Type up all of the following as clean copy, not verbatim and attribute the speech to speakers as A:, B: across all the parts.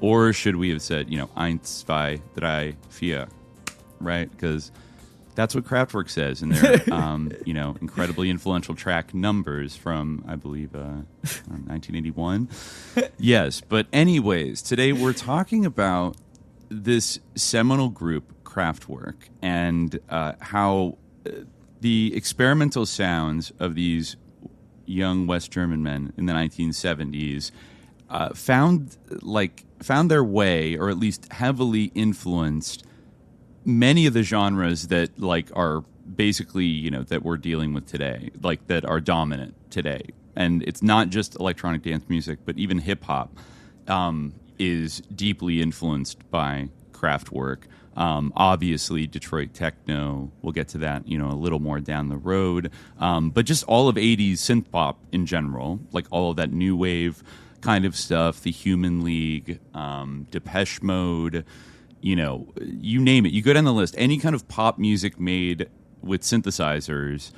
A: Or should we have said, eins, zwei, drei, vier, right? Because that's what Kraftwerk says in their, incredibly influential track Numbers from, I believe, 1981. Yes, but anyways, today we're talking about this seminal group, Kraftwerk, and how the experimental sounds of these young West German men in the 1970s found their way, or at least heavily influenced many of the genres that are basically that we're dealing with today, that are dominant today. And it's not just electronic dance music, but even hip hop is deeply influenced by Kraftwerk. Obviously, Detroit techno. We'll get to that, a little more down the road. But just all of 80s synth pop in general, all of that new wave kind of stuff, the Human League, Depeche Mode, you name it. You go down the list. Any kind of pop music made with synthesizers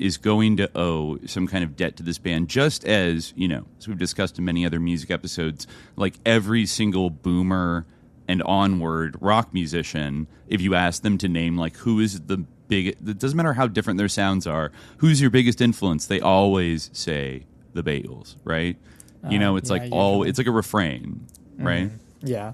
A: is going to owe some kind of debt to this band, just as, as we've discussed in many other music episodes, every single boomer and onward rock musician, if you ask them to name who is the biggest, it doesn't matter how different their sounds are, who's your biggest influence, they always say the Beatles, right? It's it's like a refrain, right?
B: Yeah.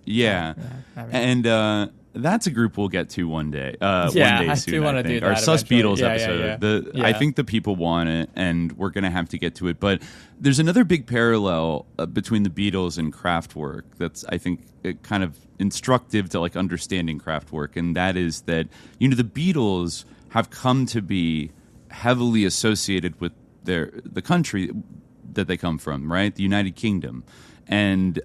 A: Yeah. And that's a group we'll get to one day. One day
B: I
A: soon,
B: do want to do that.
A: Our Sus
B: eventually.
A: Beatles episode. I think the people want it, and we're going to have to get to it. But there's another big parallel between the Beatles and Kraftwerk that's, I think, kind of instructive to understanding Kraftwerk, and that is that the Beatles have come to be heavily associated with the country that they come from, right? The United Kingdom, and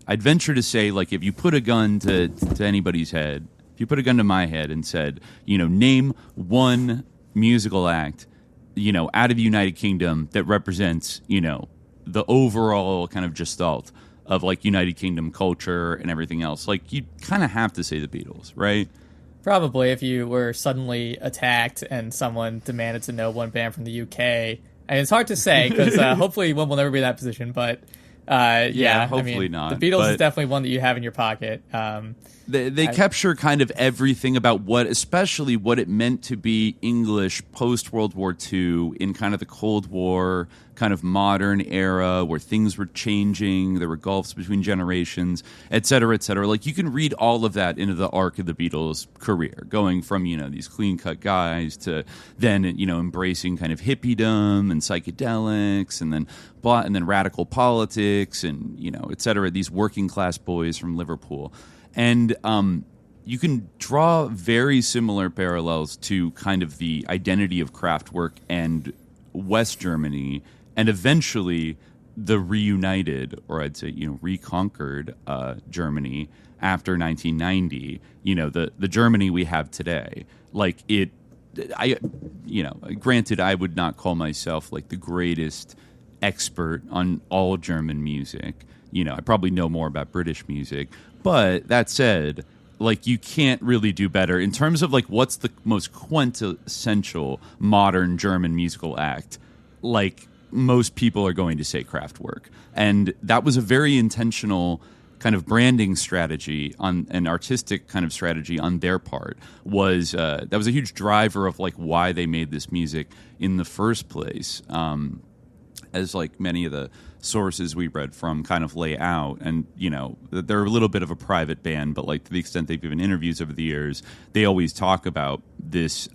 A: I'd venture to say, if you put a gun to anybody's head, if you put a gun to my head and said, name one musical act, out of the United Kingdom that represents, the overall kind of gestalt of United Kingdom culture and everything else, you kind of have to say the Beatles, right?
B: Probably, if you were suddenly attacked and someone demanded to know one band from the UK. And it's hard to say, because hopefully one will never be in that position, but
A: hopefully not.
B: The Beatles is definitely one that you have in your pocket.
A: They capture kind of everything about especially what it meant to be English post-World War II in kind of the Cold War, kind of modern era where things were changing, there were gulfs between generations, et cetera, et cetera. You can read all of that into the arc of the Beatles' career, going from, these clean-cut guys to then, embracing kind of hippiedom and psychedelics and then radical politics and, et cetera, these working-class boys from Liverpool. And you can draw very similar parallels to kind of the identity of Kraftwerk and West Germany, and eventually the reunited, or I'd say, reconquered Germany after 1990. The Germany we have today. Granted, I would not call myself the greatest expert on all German music. I probably know more about British music. But that said, you can't really do better in terms of what's the most quintessential modern German musical act. Most people are going to say Kraftwerk, and that was a very intentional kind of branding strategy, on an artistic kind of strategy on their part. That was a huge driver of why they made this music in the first place. As many of the sources we read from kind of lay out, and they're a little bit of a private band, but to the extent they've given interviews over the years, they always talk about this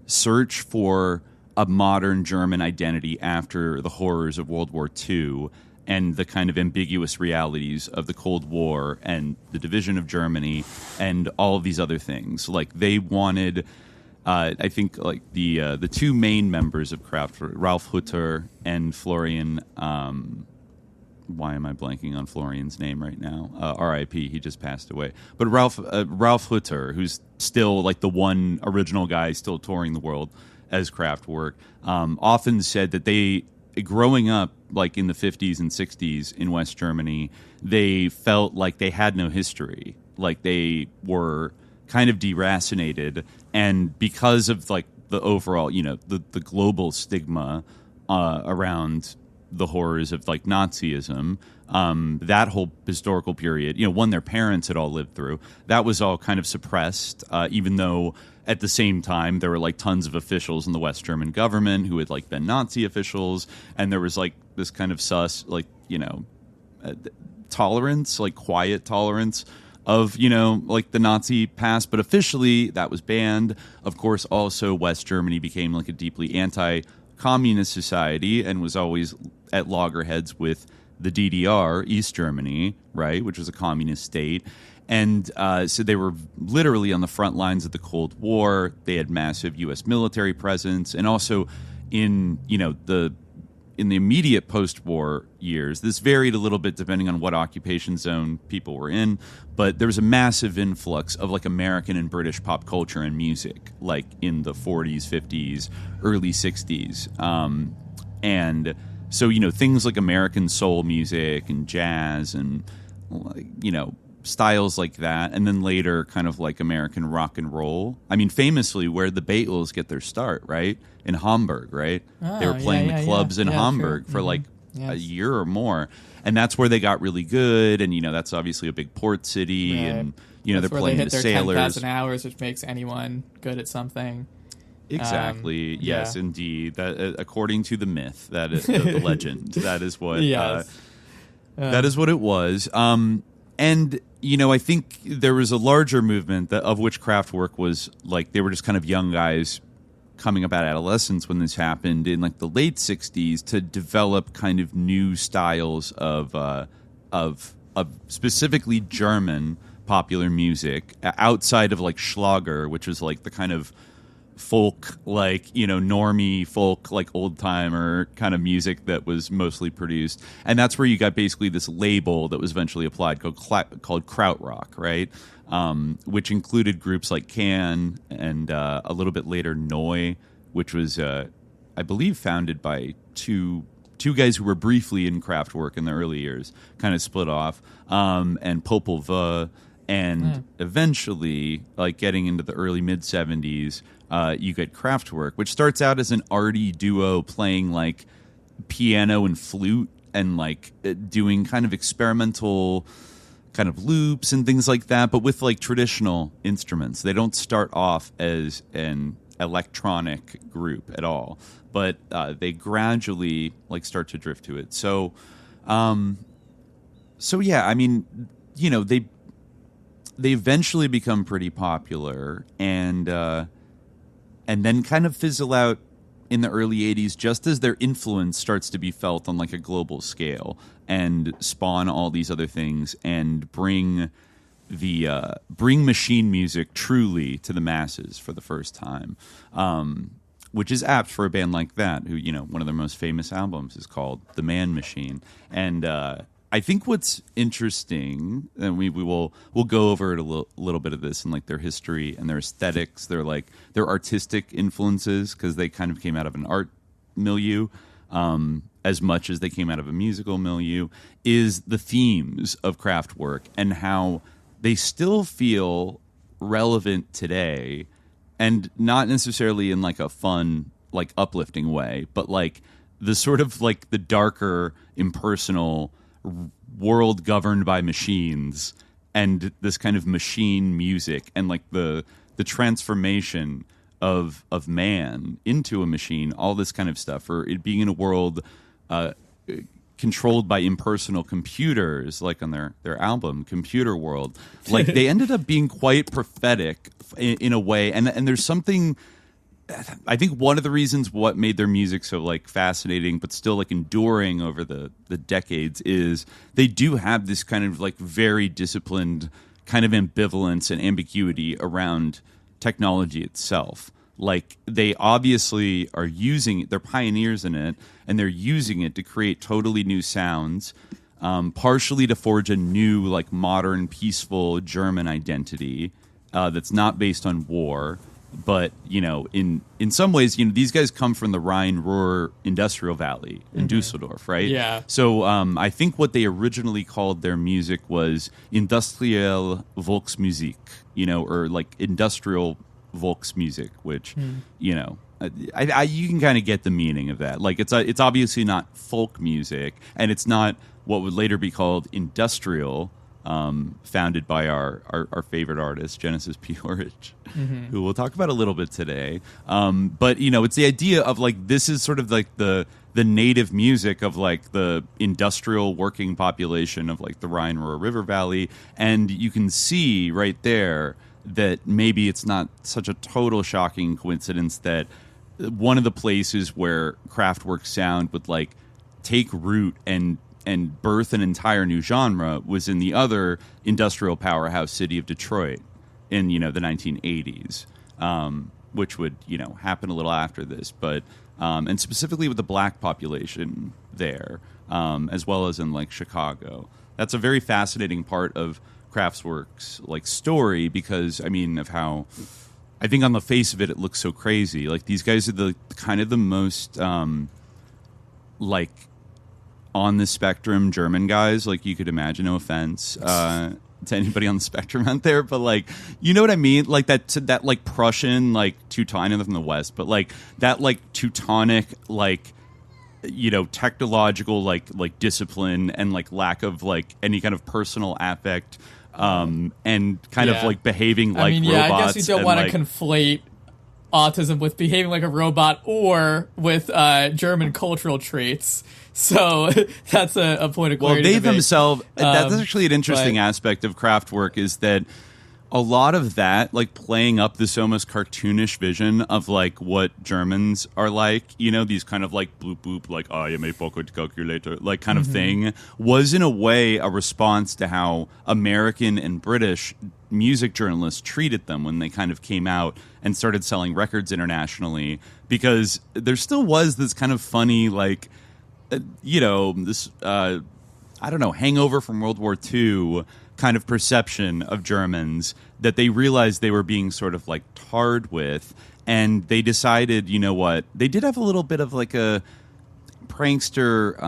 A: search for a modern German identity after the horrors of World War II and the kind of ambiguous realities of the Cold War and the division of Germany and all of these other things. They wanted, I think, the two main members of Kraftwerk, Ralf Hutter and Florian. Why am I blanking on Florian's name right now? R.I.P. He just passed away. But Ralf Hutter, who's still the one original guy still touring the world as Kraftwerk, often said that they, growing up in the 50s and 60s in West Germany, they felt like they had no history. They were kind of deracinated, and because of the overall, the global stigma around the horrors of like Nazism, that whole historical period, one their parents had all lived through, that was all kind of suppressed, even though at the same time there were like tons of officials in the West German government who had like been Nazi officials, and there was like this kind of tolerance, like quiet tolerance of, like the Nazi past, but officially that was banned. Of course, also West Germany became like a deeply anti-communist society and was always at loggerheads with the DDR, East Germany, right, which was a communist state. And so they were literally on the front lines of the Cold War. They had massive U.S. military presence, and also in the immediate post-war years, this varied a little bit depending on what occupation zone people were in, but there was a massive influx of like American and British pop culture and music, like in the 40s, 50s, early 60s. And so, things like American soul music and jazz and, styles like that, and then later kind of like American rock and roll. I mean, famously, where the Beatles get their start, right? In Hamburg, right? They were playing the clubs in Hamburg for like a year or more, and that's where they got really good. And that's obviously a big port city, and
B: that's
A: they're playing
B: they hit
A: the
B: their
A: Sailors.
B: 10,000 hours, which makes anyone good at something.
A: Exactly. Yes, indeed. That according to the myth, that is the legend. That is what.
B: Yes.
A: That is what it was. And I think there was a larger movement of which Kraftwerk was like, they were just kind of young guys coming up out of adolescence when this happened in like the late 60s to develop kind of new styles of specifically German popular music outside of like Schlager, which was like the kind of folk, like normie folk, like old timer kind of music that was mostly produced. And that's where you got basically this label that was eventually applied called krautrock, right? Which included groups like Can and a little bit later Neu, which was I believe founded by two guys who were briefly in Kraftwerk in the early years, kind of split off, and Popol Vuh. And eventually, like getting into the early mid-70s, you get Kraftwerk, which starts out as an arty duo playing like piano and flute and like doing kind of experimental kind of loops and things like that, but with like traditional instruments. They don't start off as an electronic group at all, but they gradually like start to drift to it. So yeah, I mean, they eventually become pretty popular, and then kind of fizzle out in the early 80s just as their influence starts to be felt on like a global scale and spawn all these other things and bring machine music truly to the masses for the first time, which is apt for a band like that, who, one of their most famous albums is called The Man Machine. And I think what's interesting, and we'll go over it a little bit of this and like their history and their aesthetics, their artistic influences, because they kind of came out of an art milieu as much as they came out of a musical milieu, is the themes of Kraftwerk and how they still feel relevant today, and not necessarily in like a fun, like uplifting way, but like the sort of like the darker, impersonal world governed by machines and this kind of machine music and like the transformation of man into a machine, all this kind of stuff, or it being in a world controlled by impersonal computers, like on their album Computer World. Like they ended up being quite prophetic in a way, and there's something, I think one of the reasons what made their music so like fascinating but still like enduring over the decades is they do have this kind of like very disciplined kind of ambivalence and ambiguity around technology itself. Like they obviously are they're pioneers in it, and they're using it to create totally new sounds, partially to forge a new like modern peaceful German identity that's not based on war. But, in some ways, these guys come from the Rhine-Ruhr industrial valley in Dusseldorf, right?
B: Yeah.
A: So I think what they originally called their music was industrielle Volksmusik, or like industrial Volksmusik, which, you can kind of get the meaning of that. Like it's obviously not folk music, and it's not what would later be called industrial, founded by our favorite artist Genesis P-Orridge, who we'll talk about a little bit today. But it's the idea of like this is sort of like the native music of like the industrial working population of like the Rhine-Ruhr River Valley, and you can see right there that maybe it's not such a total shocking coincidence that one of the places where Kraftwerk sound would like take root and birth an entire new genre was in the other industrial powerhouse city of Detroit in the 1980s, which would happen a little after this, but and specifically with the black population there, as well as in like Chicago. That's a very fascinating part of Kraftwerk's like story, because of how I think on the face of it looks so crazy. Like these guys are the kind of the most like on the spectrum German guys like you could imagine. No offense to anybody on the spectrum out there, but like you know what I mean, like that like Prussian like Teutonic, from the West, but like that like Teutonic like technological like discipline and like lack of like any kind of personal affect, and kind of like behaving like robots.
B: I guess you don't want to conflate autism with behaving like a robot or with German cultural traits. So that's a point of clarity.
A: Well, they themselves, that's actually an interesting aspect of Kraftwerk, is that a lot of that, like playing up this almost cartoonish vision of like what Germans are like, these kind of like bloop bloop, like, oh, you may pocket calculator, like kind of thing, was in a way a response to how American and British music journalists treated them when they kind of came out and started selling records internationally, because there still was this kind of funny, like, this, I don't know, hangover from World War II kind of perception of Germans that they realized they were being sort of like tarred with, and they decided, what, they did have a little bit of like a prankster,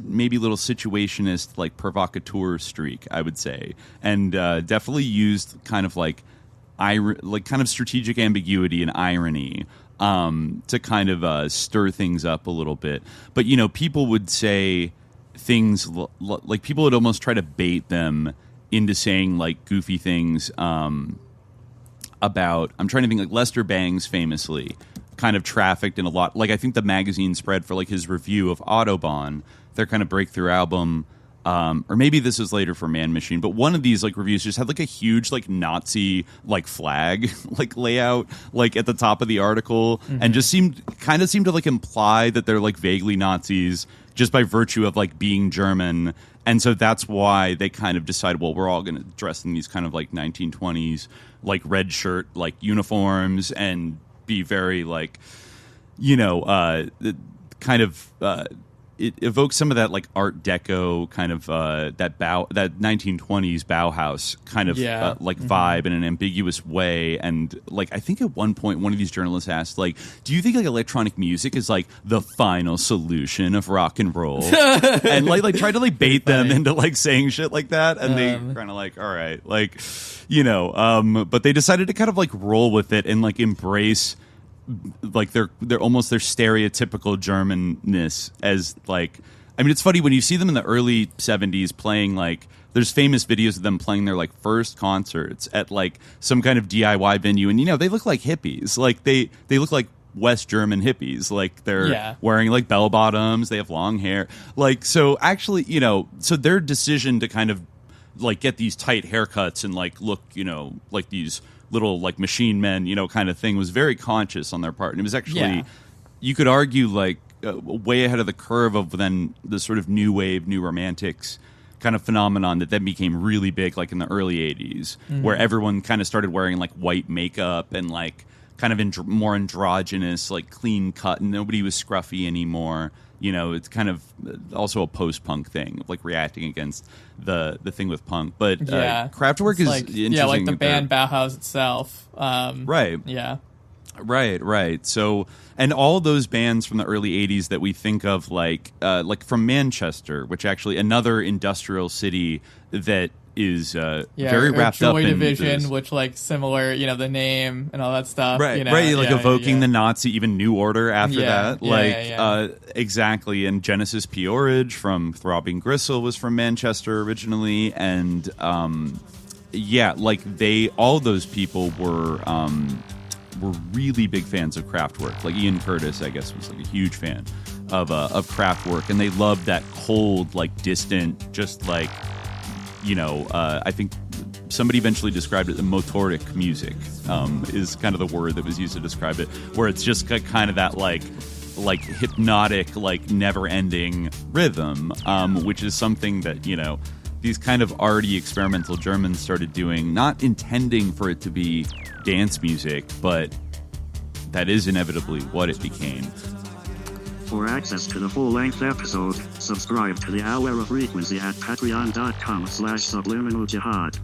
A: maybe a little situationist, like provocateur streak, I would say, and definitely used kind of like kind of strategic ambiguity and irony to kind of stir things up a little bit. But people would say things like people would almost try to bait them into saying like goofy things about, I'm trying to think, like Lester Bangs famously kind of trafficked in a lot, like I think the magazine spread for like his review of Autobahn, their kind of breakthrough album, or maybe this was later for Man Machine, but one of these like reviews just had like a huge like Nazi like flag like layout like at the top of the article, and just seemed to like imply that they're like vaguely Nazis just by virtue of like being German. And so that's why they kind of decided, well, we're all going to dress in these kind of like 1920s like red shirt like uniforms and be very like kind of it evokes some of that like Art Deco kind of that 1920s Bauhaus kind of like vibe in an ambiguous way. And like I think at one point one of these journalists asked, like, do you think like electronic music is like the final solution of rock and roll? And like tried to like bait them into like saying shit like that, and they kind of like, all right, like but they decided to kind of like roll with it and like embrace like they're almost their stereotypical Germanness as like, it's funny when you see them in the early 70s playing, like there's famous videos of them playing their like first concerts at like some kind of DIY venue, and they look like hippies, like they look like West German hippies, like they're wearing like bell bottoms, they have long hair, like, so actually so their decision to kind of like get these tight haircuts and like look like these little like machine men kind of thing was very conscious on their part, and it was actually you could argue like way ahead of the curve of then the sort of new wave, new romantics kind of phenomenon that then became really big like in the early 80s, where everyone kind of started wearing like white makeup and like kind of more androgynous, like clean cut, and nobody was scruffy anymore. It's kind of also a post-punk thing, of like reacting against the thing with punk. But Kraftwerk is
B: like,
A: interesting.
B: like the band Bauhaus itself.
A: Right.
B: Yeah.
A: Right. So, and all those bands from the early 80s that we think of, like from Manchester, which actually another industrial city that is
B: Yeah,
A: very
B: or
A: wrapped up
B: Joy
A: in
B: Division,
A: this.
B: which like similar, the name and all that stuff.
A: Right,
B: you know?
A: right, like
B: Yeah,
A: evoking
B: yeah.
A: the Nazi, even New Order after
B: Yeah,
A: that,
B: yeah,
A: like
B: yeah.
A: exactly. And Genesis Peorage from Throbbing Gristle was from Manchester originally, and all those people were really big fans of Kraftwerk. Like Ian Curtis, I guess, was like a huge fan of Kraftwerk, and they loved that cold, like distant, just like I think somebody eventually described it. The motoric music is kind of the word that was used to describe it, where it's just kind of that like hypnotic, like never-ending rhythm, which is something that these kind of arty experimental Germans started doing, not intending for it to be dance music, but that is inevitably what it became.
C: For access to the full-length episode, subscribe to the Hour of Frequency at patreon.com/subliminaljihad.